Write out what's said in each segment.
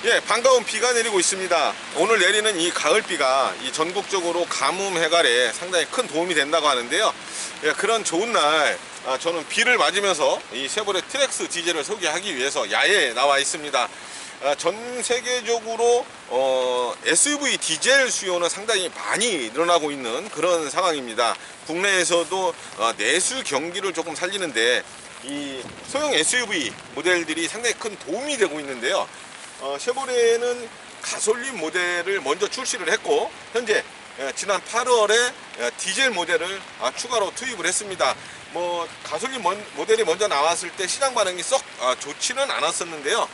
예, 반가운 비가 내리고 있습니다. 오늘 내리는 이 가을비가 이 전국적으로 가뭄 해갈에 상당히 큰 도움이 된다고 하는데요. 예, 그런 좋은 날 저는 비를 맞으면서 이 쉐보레 트랙스 디젤을 소개하기 위해서 야외에 나와 있습니다. 전 세계적으로 SUV 디젤 수요는 상당히 많이 늘어나고 있는 그런 상황입니다. 국내에서도 내수 경기를 조금 살리는데 이 소형 SUV 모델들이 상당히 큰 도움이 되고 있는데요. 쉐보레는 가솔린 모델을 먼저 출시를 했고 현재 지난 8월에 디젤 모델을 추가로 투입을 했습니다. 뭐 가솔린 모델이 먼저 나왔을 때 시장 반응이 썩 좋지는 않았었는데요.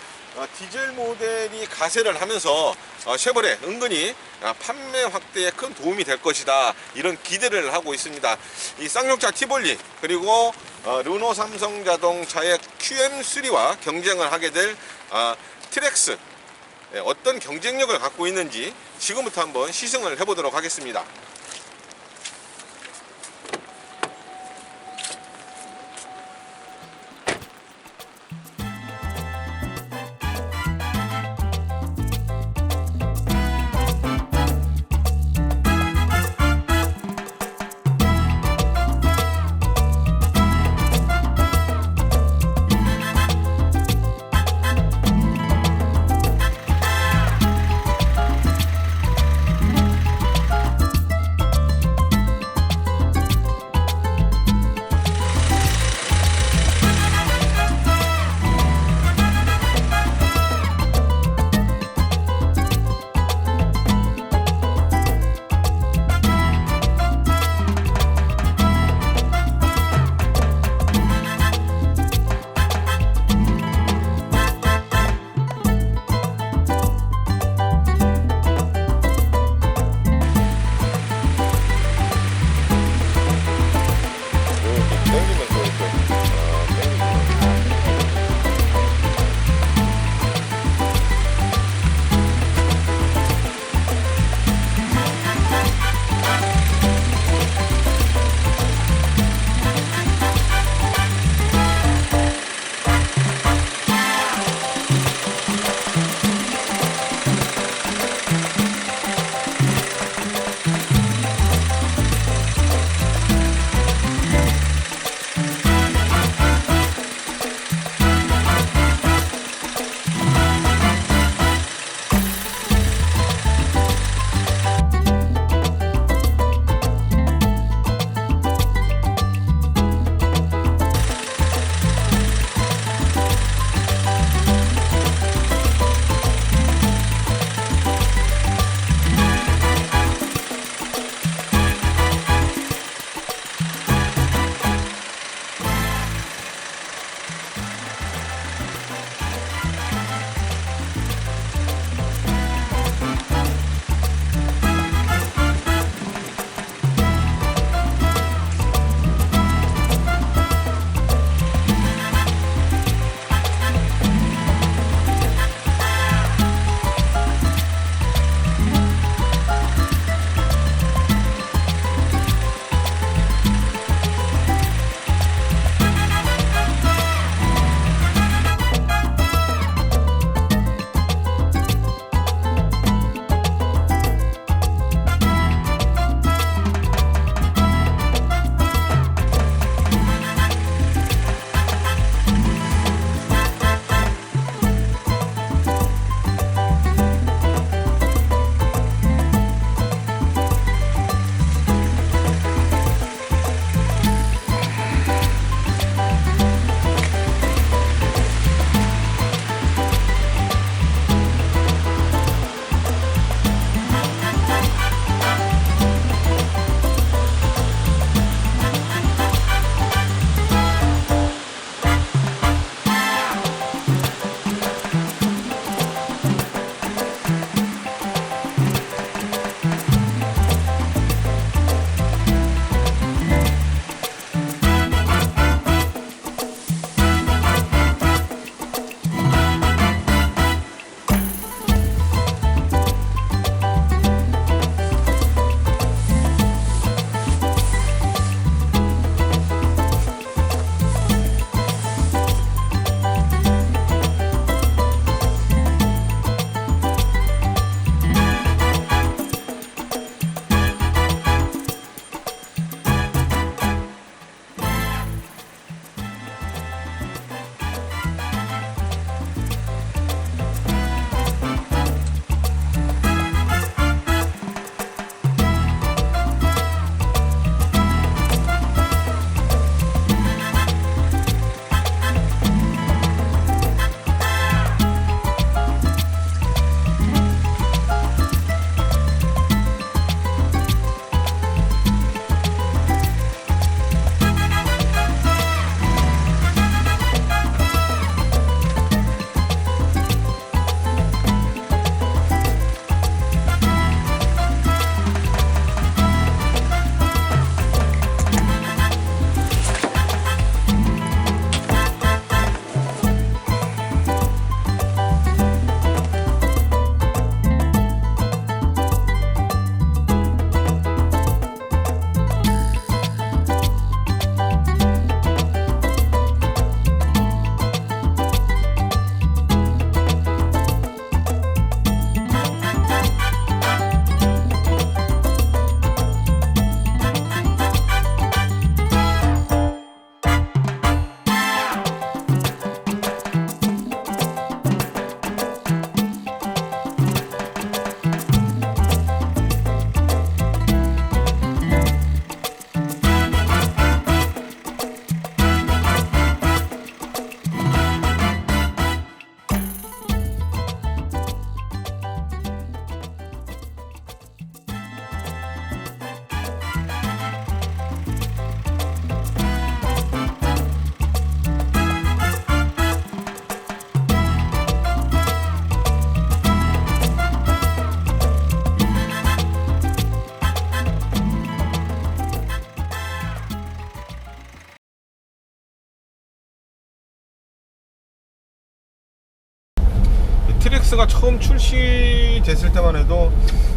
디젤 모델이 가세를 하면서 쉐보레 은근히 판매 확대에 큰 도움이 될 것이다, 이런 기대를 하고 있습니다. 이 쌍용차 티볼리 그리고 르노 삼성 자동차의 QM3와 경쟁을 하게 될 트랙스, 어떤 경쟁력을 갖고 있는지 지금부터 한번 시승을 해보도록 하겠습니다. 트랙스가 처음 출시됐을 때만 해도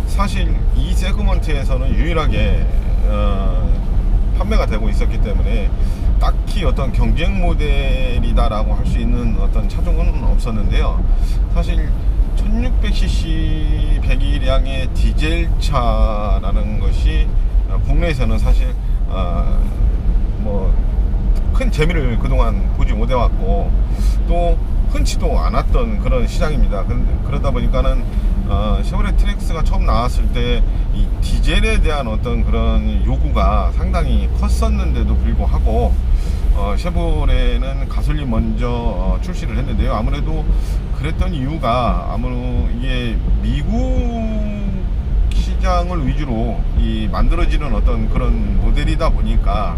사실 이 세그먼트에서는 유일하게 판매가 되고 있었기 때문에 딱히 어떤 경쟁 모델이다라고 할 수 있는 어떤 차종은 없었는데요. 사실 1600cc 배기량의 디젤차라는 것이 국내에서는 사실 뭐 큰 재미를 그동안 보지 못해왔고 또 흔치도 않았던 그런 시장입니다. 그러다 보니까는 쉐보레 트랙스가 처음 나왔을 때 이 디젤에 대한 어떤 그런 요구가 상당히 컸었는데도 불구하고 쉐보레는 가솔린 먼저 출시를 했는데요. 아무래도 그랬던 이유가 이게 미국 시장을 위주로 만들어지는 어떤 그런 모델이다 보니까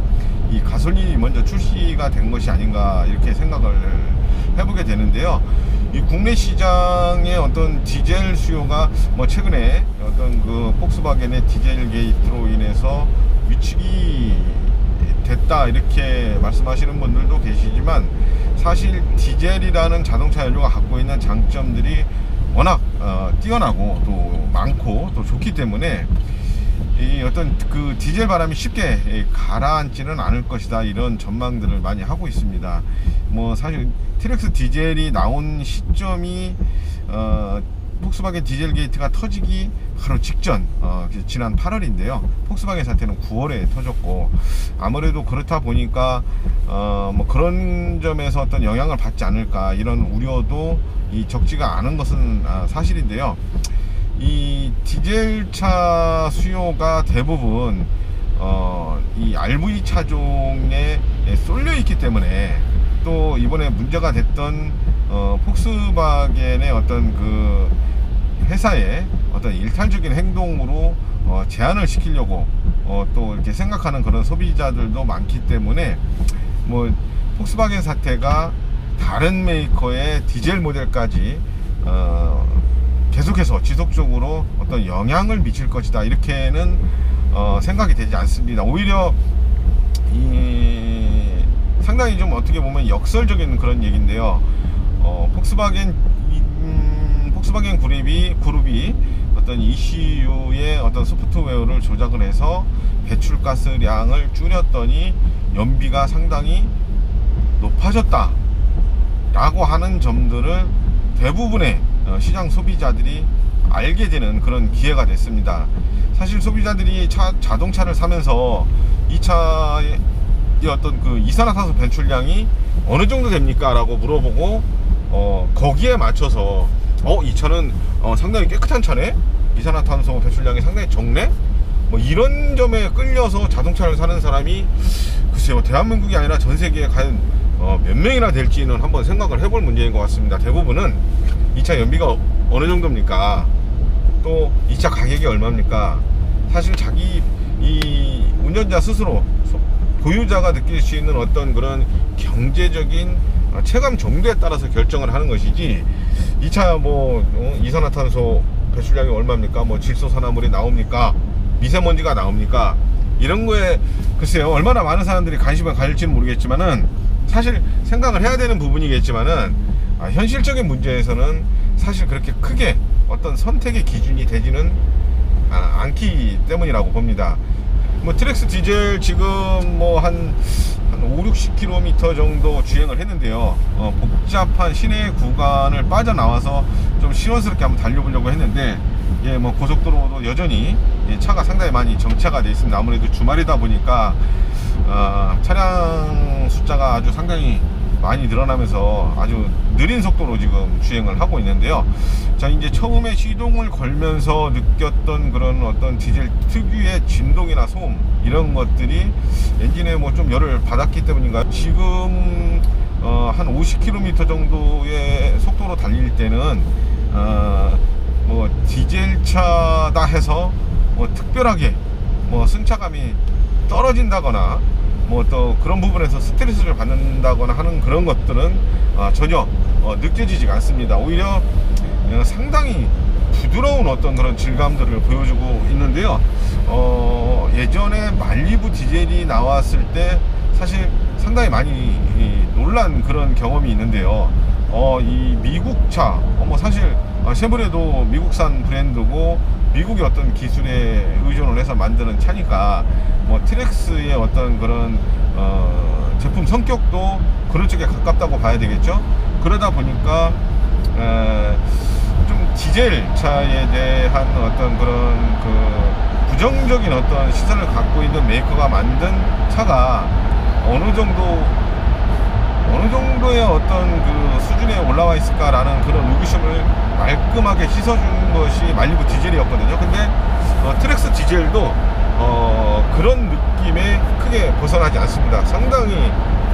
이 가솔린이 먼저 출시가 된 것이 아닌가 이렇게 생각을 해보게 되는데요. 이 국내 시장의 어떤 디젤 수요가 최근에 어떤 그 폭스바겐의 디젤 게이트로 인해서 위축이 됐다 이렇게 말씀하시는 분들도 계시지만 사실 디젤이라는 자동차 연료가 갖고 있는 장점들이 워낙 뛰어나고 또 많고 또 좋기 때문에 이 어떤 그 디젤 바람이 쉽게 가라앉지는 않을 것이다 이런 전망들을 많이 하고 있습니다. 사실 트랙스 디젤이 나온 시점이 폭스바겐 디젤 게이트가 터지기 바로 직전 지난 8월인데요. 폭스바겐 사태는 9월에 터졌고 아무래도 그렇다 보니까 그런 점에서 어떤 영향을 받지 않을까 이런 우려도 적지가 않은 것은 사실인데요. 이 디젤차 수요가 대부분 이 RV 차종에 쏠려 있기 때문에 또 이번에 문제가 됐던 폭스바겐의 어떤 그 회사의 어떤 일탈적인 행동으로 제한을 시키려고 또 이렇게 생각하는 그런 소비자들도 많기 때문에 폭스바겐 사태가 다른 메이커의 디젤 모델까지 계속해서 지속적으로 어떤 영향을 미칠 것이다 이렇게는 생각이 되지 않습니다. 오히려 상당히 좀 어떻게 보면 역설적인 그런 얘기인데요. 폭스바겐 그룹이 어떤 ECU의 어떤 소프트웨어를 조작을 해서 배출가스량을 줄였더니 연비가 상당히 높아졌다 라고 하는 점들을 대부분의 시장 소비자들이 알게 되는 그런 기회가 됐습니다. 사실 소비자들이 자동차를 사면서 이 차의 어떤 그 이산화탄소 배출량이 어느 정도 됩니까? 라고 물어보고 거기에 맞춰서 이 차는 상당히 깨끗한 차네? 이산화탄소 배출량이 상당히 적네? 이런 점에 끌려서 자동차를 사는 사람이 글쎄요 대한민국이 아니라 전 세계에 과연 몇 명이나 될지는 한번 생각을 해볼 문제인 것 같습니다. 대부분은 이 차 연비가 어느 정도입니까? 또 이 차 가격이 얼마입니까? 사실 자기 이 운전자 스스로 보유자가 느낄 수 있는 어떤 그런 경제적인 체감 정도에 따라서 결정을 하는 것이지 이 차 이산화탄소 배출량이 얼마입니까? 질소산화물이 나옵니까? 미세먼지가 나옵니까? 이런 거에 글쎄요 얼마나 많은 사람들이 관심을 가질지는 모르겠지만은 사실 생각을 해야 되는 부분이겠지만은 현실적인 문제에서는 사실 그렇게 크게 어떤 선택의 기준이 되지는 않기 때문이라고 봅니다. 트랙스 디젤 지금 한 5-60km 정도 주행을 했는데요. 복잡한 시내 구간을 빠져나와서 좀 시원스럽게 한번 달려보려고 했는데 고속도로도 여전히 차가 상당히 많이 정체가 되어 있습니다. 아무래도 주말이다 보니까 차량 숫자가 아주 상당히 많이 늘어나면서 아주 느린 속도로 지금 주행을 하고 있는데요. 자, 이제 처음에 시동을 걸면서 느꼈던 그런 어떤 디젤 특유의 진동이나 소음 이런 것들이 엔진에 좀 열을 받았기 때문인가 지금 한 50km 정도의 속도로 달릴 때는 디젤 차다 해서 특별하게 승차감이 떨어진다거나 또 그런 부분에서 스트레스를 받는다거나 하는 그런 것들은 전혀 느껴지지가 않습니다. 오히려 상당히 부드러운 어떤 그런 질감들을 보여주고 있는데요. 예전에 말리부 디젤이 나왔을 때 사실 상당히 많이 놀란 그런 경험이 있는데요. 이 미국 차, 사실 쉐보레도 미국산 브랜드고 미국의 어떤 기술에 의존을 해서 만드는 차니까 뭐 트렉스의 어떤 그런 제품 성격도 그런 쪽에 가깝다고 봐야 되겠죠. 그러다 보니까 좀 디젤 차에 대한 어떤 그런 그 부정적인 어떤 시선을 갖고 있는 메이커가 만든 차가 어느 정도의 어떤 그 수준에 올라와 있을까라는 그런 의구심을 말끔하게 씻어준 것이 말리부 디젤이었거든요. 근데 트렉스 디젤도 그런 느낌에 크게 벗어나지 않습니다. 상당히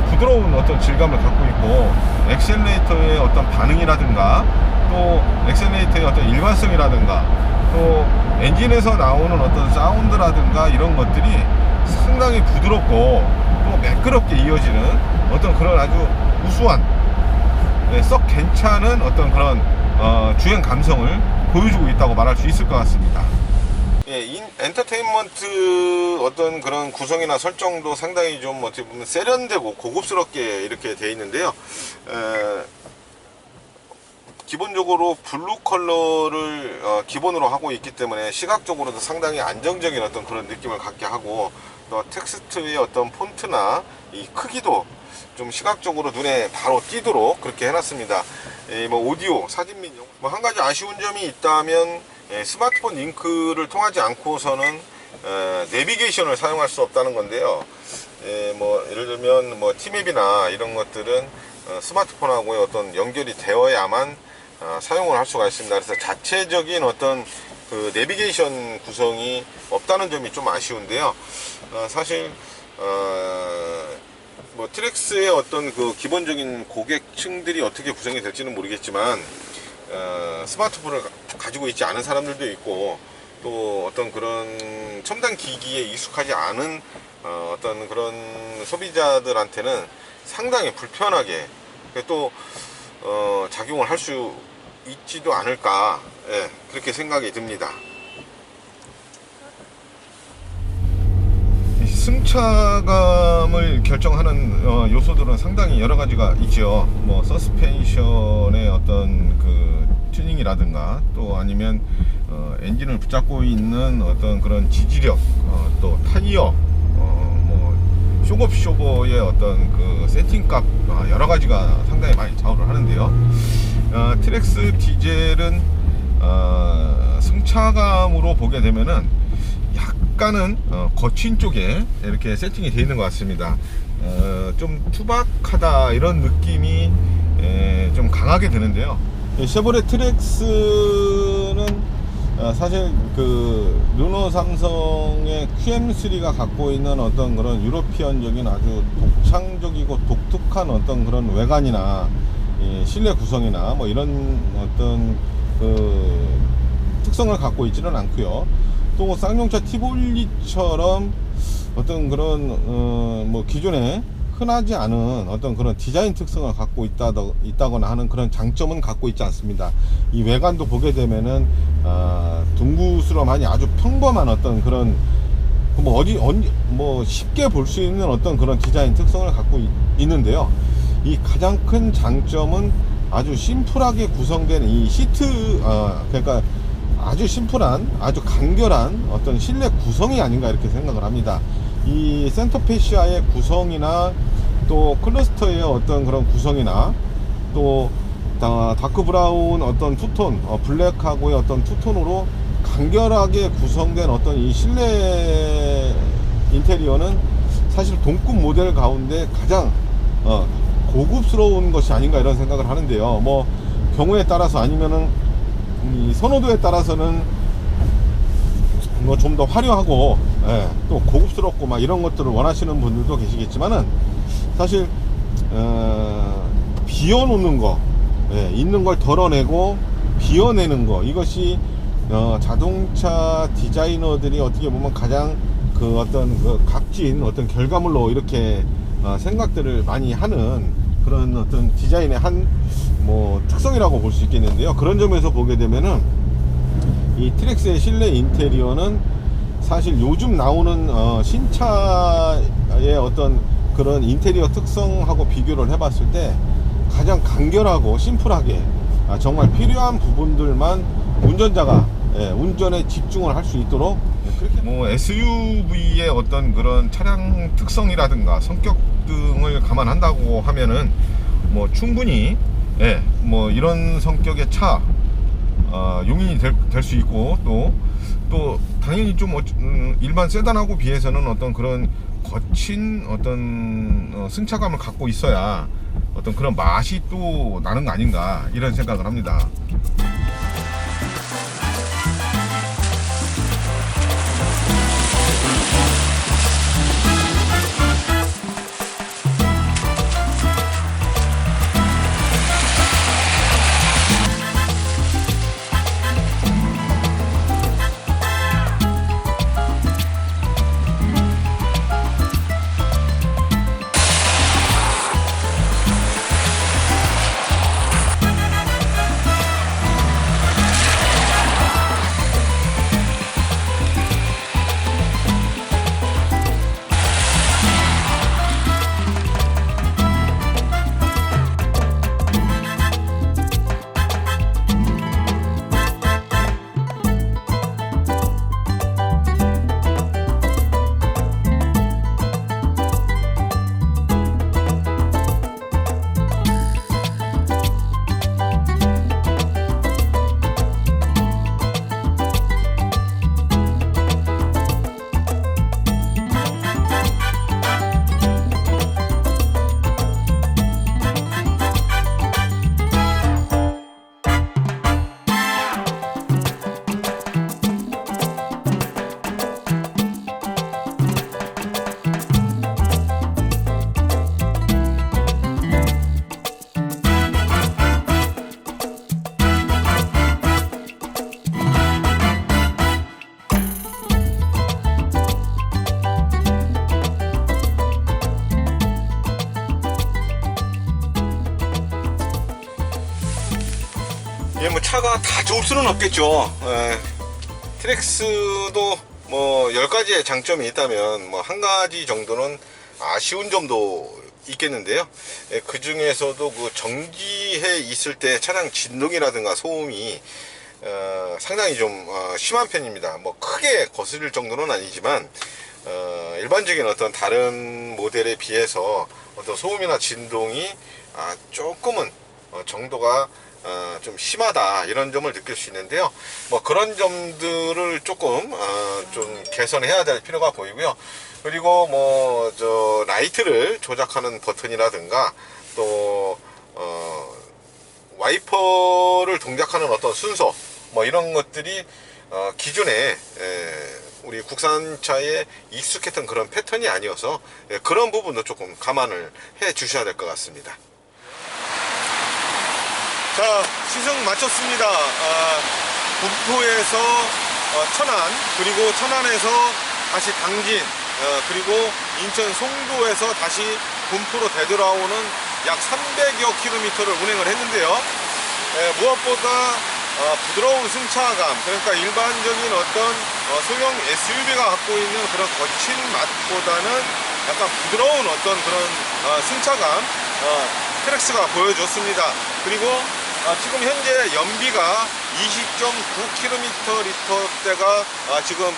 부드러운 어떤 질감을 갖고 있고, 엑셀레이터의 어떤 반응이라든가 또 엑셀레이터의 어떤 일관성이라든가 또 엔진에서 나오는 어떤 사운드라든가 이런 것들이 상당히 부드럽고 또 매끄럽게 이어지는 어떤 그런 아주 우수한, 썩 괜찮은 어떤 그런 주행 감성을 보여주고 있다고 말할 수 있을 것 같습니다. 예, 엔터테인먼트 어떤 그런 구성이나 설정도 상당히 좀 어떻게 보면 세련되고 고급스럽게 이렇게 되어 있는데요. 기본적으로 블루 컬러를 기본으로 하고 있기 때문에 시각적으로도 상당히 안정적인 어떤 그런 느낌을 갖게 하고, 또 텍스트의 어떤 폰트나 이 크기도 좀 시각적으로 눈에 바로 띄도록 그렇게 해놨습니다. 뭐 오디오, 사진 및 뭐 한 가지 아쉬운 점이 있다면 스마트폰 링크를 통하지 않고서는 내비게이션을 사용할 수 없다는 건데요. 뭐 예를 들면 뭐 티맵이나 이런 것들은 스마트폰하고의 어떤 연결이 되어야만 사용을 할 수가 있습니다. 그래서 자체적인 어떤 그 내비게이션 구성이 없다는 점이 좀 아쉬운데요. 사실 뭐 트렉스의 어떤 그 기본적인 고객층들이 어떻게 구성이 될지는 모르겠지만 스마트폰을 가지고 있지 않은 사람들도 있고, 또 어떤 그런 첨단 기기에 익숙하지 않은 어떤 그런 소비자들한테는 상당히 불편하게 또 작용을 할 수 있지도 않을까, 예, 그렇게 생각이 듭니다. 승차감을 결정하는 요소들은 상당히 여러 가지가 있죠. 뭐 서스펜션의 어떤 그 튜닝이라든가 또 아니면 엔진을 붙잡고 있는 어떤 그런 지지력, 또 타이어, 뭐 쇼거의 어떤 그 세팅값, 여러 가지가 상당히 많이 좌우를 하는데요. 트렉스 디젤은 승차감으로 보게 되면은 약간은 거친 쪽에 이렇게 세팅이 되어 있는 것 같습니다. 좀 투박하다 이런 느낌이 좀 강하게 드는데요. 쉐보레 트렉스는 사실 그 르노 삼성의 QM3가 갖고 있는 어떤 그런 유러피언적인 아주 독창적이고 독특한 어떤 그런 외관이나 실내 구성이나 뭐 이런 어떤 그 특성을 갖고 있지는 않고요. 또 쌍용차 티볼리처럼 어떤 그런 뭐 기존에 흔하지 않은 어떤 그런 디자인 특성을 갖고 있다거나 하는 그런 장점은 갖고 있지 않습니다. 이 외관도 보게 되면은 둥그스러움하니 아주 평범한 어떤 그런 뭐 쉽게 볼 수 있는 어떤 그런 디자인 특성을 갖고 있는데요. 이 가장 큰 장점은 아주 심플하게 구성된 이 시트, 그러니까 아주 심플한, 아주 간결한 어떤 실내 구성이 아닌가 이렇게 생각을 합니다. 이 센터페시아의 구성이나 또 클러스터의 어떤 그런 구성이나 또 다크 브라운 어떤 투톤, 블랙하고의 어떤 투톤으로 간결하게 구성된 어떤 이 실내 인테리어는 사실 동급 모델 가운데 가장 고급스러운 것이 아닌가 이런 생각을 하는데요. 뭐 경우에 따라서 아니면은 이 선호도에 따라서는 뭐 좀 더 화려하고, 예, 또 고급스럽고 막 이런 것들을 원하시는 분들도 계시겠지만은 사실 비워놓는 거, 예, 있는 걸 덜어내고 비워내는 거, 이것이 자동차 디자이너들이 어떻게 보면 가장 그 어떤 그 값진 어떤 결과물로 이렇게 생각들을 많이 하는 그런 어떤 디자인의 한 뭐 특성이라고 볼 수 있겠는데요. 그런 점에서 보게 되면은 이 트렉스의 실내 인테리어는 사실 요즘 나오는 신차의 어떤 그런 인테리어 특성하고 비교를 해봤을 때 가장 간결하고 심플하게 정말 필요한 부분들만 운전자가 운전에 집중을 할 수 있도록 그렇게 뭐 SUV의 어떤 그런 차량 특성이라든가 성격 등을 감안한다고 하면은 뭐 충분히 뭐 이런 성격의 차 용인이 될 수 있고 또 당연히 좀 일반 세단하고 비해서는 어떤 그런 거친 어떤 승차감을 갖고 있어야 어떤 그런 맛이 또 나는 거 아닌가 이런 생각을 합니다. 뭐 차가 다 좋을 수는 없겠죠. 트랙스도 뭐 10가지의 장점이 있다면 뭐 한 가지 정도는 아쉬운 점도 있겠는데요. 그 중에서도 그 정지해 있을 때 차량 진동이라든가 소음이 상당히 좀 심한 편입니다. 뭐 크게 거슬릴 정도는 아니지만 일반적인 어떤 다른 모델에 비해서 어떤 소음이나 진동이 조금은 정도가 좀 심하다 이런 점을 느낄 수 있는데요. 뭐 그런 점들을 조금 좀 개선해야 될 필요가 보이고요. 그리고 뭐 저 라이트를 조작하는 버튼이라든가 또 와이퍼를 동작하는 어떤 순서 뭐 이런 것들이 기존에 우리 국산차에 익숙했던 그런 패턴이 아니어서 그런 부분도 조금 감안을 해 주셔야 될 것 같습니다. 자, 시승 마쳤습니다. 군포에서 천안, 그리고 천안에서 다시 당진, 그리고 인천 송도에서 다시 군포로 되돌아오는 약 300여 킬로미터를 운행을 했는데요. 무엇보다 부드러운 승차감, 그러니까 일반적인 어떤 소형 SUV가 갖고 있는 그런 거친 맛보다는 약간 부드러운 어떤 그런 승차감 트랙스가 보여줬습니다. 그리고 지금 현재 연비가 20.9km/L대가 지금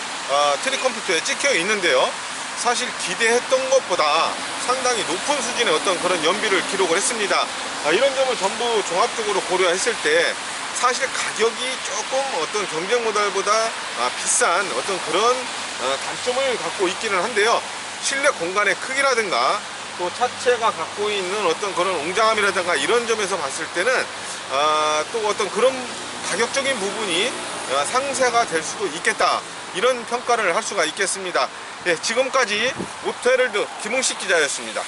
트랙 컴퓨터에 찍혀 있는데요. 사실 기대했던 것보다 상당히 높은 수준의 어떤 그런 연비를 기록을 했습니다. 이런 점을 전부 종합적으로 고려했을 때 사실 가격이 조금 어떤 경쟁 모델보다 비싼 어떤 그런 단점을 갖고 있기는 한데요. 실내 공간의 크기라든가 또 차체가 갖고 있는 어떤 그런 웅장함이라든가 이런 점에서 봤을 때는 또 어떤 그런 가격적인 부분이 상쇄가 될 수도 있겠다, 이런 평가를 할 수가 있겠습니다. 지금까지 오토헤럴드 김웅식 기자였습니다.